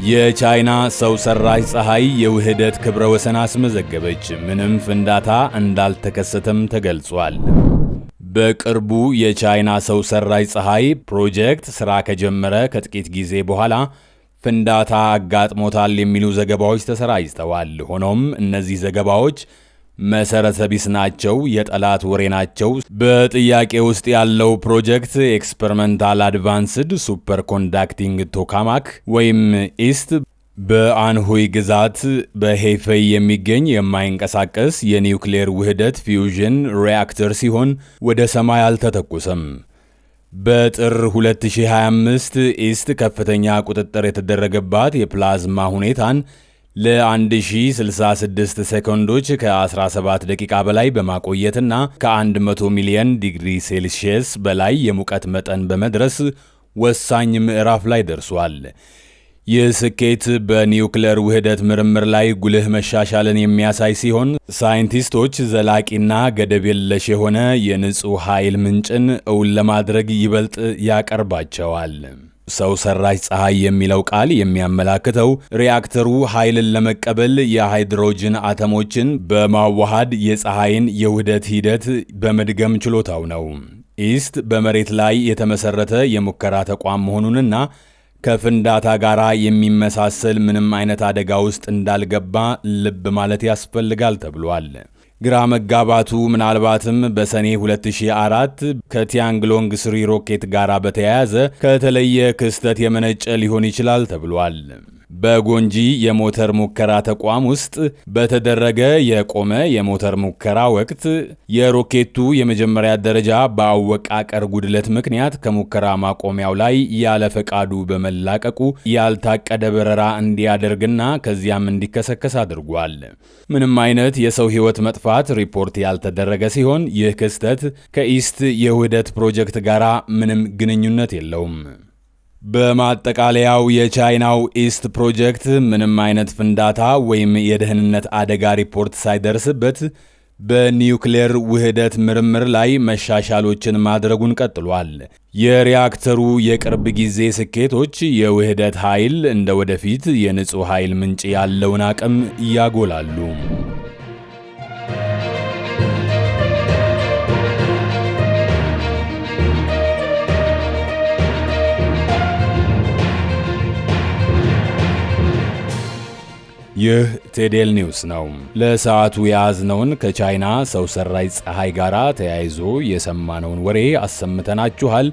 የቻይና ሰው ሰራሽ ፀሐይ የውህደት ክብረ ወሰን አስመዘገበች። ምንም ፍንዳታ እንዳልተከሰተም ተገልጿል። በቅርቡ የቻይና ሰው ሰራሽ ፀሐይ ፕሮጀክት ሥራ ከጀመረ ከጥቂት ጊዜ በኋላ ፍንዳታ አጋጥሞታል የሚሉ ዘገባዎች ተሰራጭተዋል። ሆኖም እነዚህ ዘገባዎች መሰረተ ቢስ ናቸው፣ የጠላት ወሬ ናቸው። በጥያቄ ውስጥ ያለው ፕሮጀክት ኤክስፐሪመንታል አድቫንስድ ሱፐር ኮንዳክቲንግ ቶካማክ ወይም ኢስት በአንሁይ ግዛት በሄይፌይ የሚገኝ የማይንቀሳቀስ የኒውክሌር ውህደት ፊውዥን ሪአክተር ሲሆን ወደ ሰማይ አልተተኮሰም። በጥር 2025 ኢስት ከፍተኛ ቁጥጥር የተደረገባት የፕላዝማ ሁኔታን ለ1066 ሴኮንዶች ከ17 ደቂቃ በላይ በማቆየትና ከ100 ሚሊዮን ዲግሪ ሴልሺየስ በላይ የሙቀት መጠን በመድረስ ወሳኝ ምዕራፍ ላይ ደርሷል። ይህ ስኬት በኒውክሌር ውህደት ምርምር ላይ ጉልህ መሻሻልን የሚያሳይ ሲሆን ሳይንቲስቶች ዘላቂና ገደብ የለሽ የሆነ የንጹሕ ኃይል ምንጭን እውን ለማድረግ ይበልጥ ያቀርባቸዋል። ሰው ሰራሽ ፀሐይ የሚለው ቃል የሚያመላክተው ሪአክተሩ ኃይልን ለመቀበል የሃይድሮጅን አተሞችን በማዋሃድ የፀሐይን የውህደት ሂደት በመድገም ችሎታው ነው። ኢስት በመሬት ላይ የተመሰረተ የሙከራ ተቋም መሆኑንና ከፍንዳታ ጋር የሚመሳሰል ምንም አይነት አደጋ ውስጥ እንዳልገባ ልብ ማለት ያስፈልጋል ተብሏል። ግራ መጋባቱ ምናልባትም በሰኔ 2004 ከቲያንግሎንግ 3 ሮኬት ጋር በተያያዘ ከተለየ ክስተት የመነጨ ሊሆን ይችላል ተብሏል። በጎንጂ የሞተር ሙከራ ተቋም ውስጥ በተደረገ የቆመ የሞተር ሙከራ ወቅት የሮኬቱ የመጀመሪያ ደረጃ በአወቃቀር ጉድለት ምክንያት ከሙከራ ማቆሚያው ላይ ያለ ፈቃዱ በመላቀቁ ያልታቀደ በረራ እንዲያደርግና ከዚያም እንዲከሰከስ አድርጓል። ምንም አይነት የሰው ሕይወት መጥፋት ሪፖርት ያልተደረገ ሲሆን ይህ ክስተት ከኢስት የውህደት ፕሮጀክት ጋር ምንም ግንኙነት የለውም። በማጠቃለያው የቻይናው ኢስት ፕሮጀክት ምንም አይነት ፍንዳታ ወይም የደህንነት አደጋ ሪፖርት ሳይደርስበት በኒውክሌር ውህደት ምርምር ላይ መሻሻሎችን ማድረጉን ቀጥሏል። የሪአክተሩ የቅርብ ጊዜ ስኬቶች የውህደት ኃይል እንደ ወደፊት የንጹሕ ኃይል ምንጭ ያለውን አቅም ያጎላሉ። ይህ ቴዴል ኒውስ ነው። ለሰዓቱ የያዝነውን ከቻይና ሰው ሰራሽ ፀሐይ ጋር ተያይዞ የሰማነውን ወሬ አሰምተናችኋል።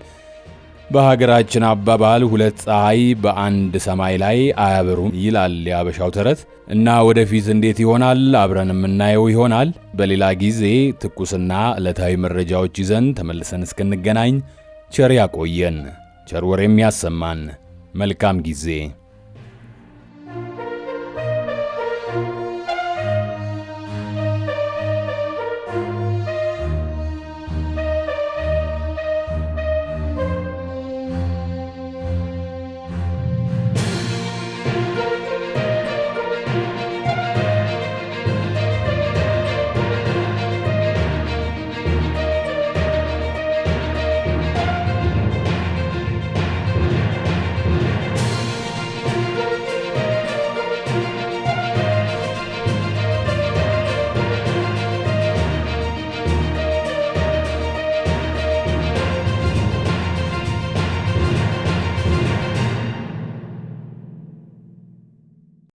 በሀገራችን አባባል ሁለት ፀሐይ በአንድ ሰማይ ላይ አያበሩም ይላል የአበሻው ተረት እና ወደፊት እንዴት ይሆናል አብረን የምናየው ይሆናል። በሌላ ጊዜ ትኩስና ዕለታዊ መረጃዎች ይዘን ተመልሰን እስክንገናኝ ቸር ያቆየን፣ ቸር ወሬም ያሰማን። መልካም ጊዜ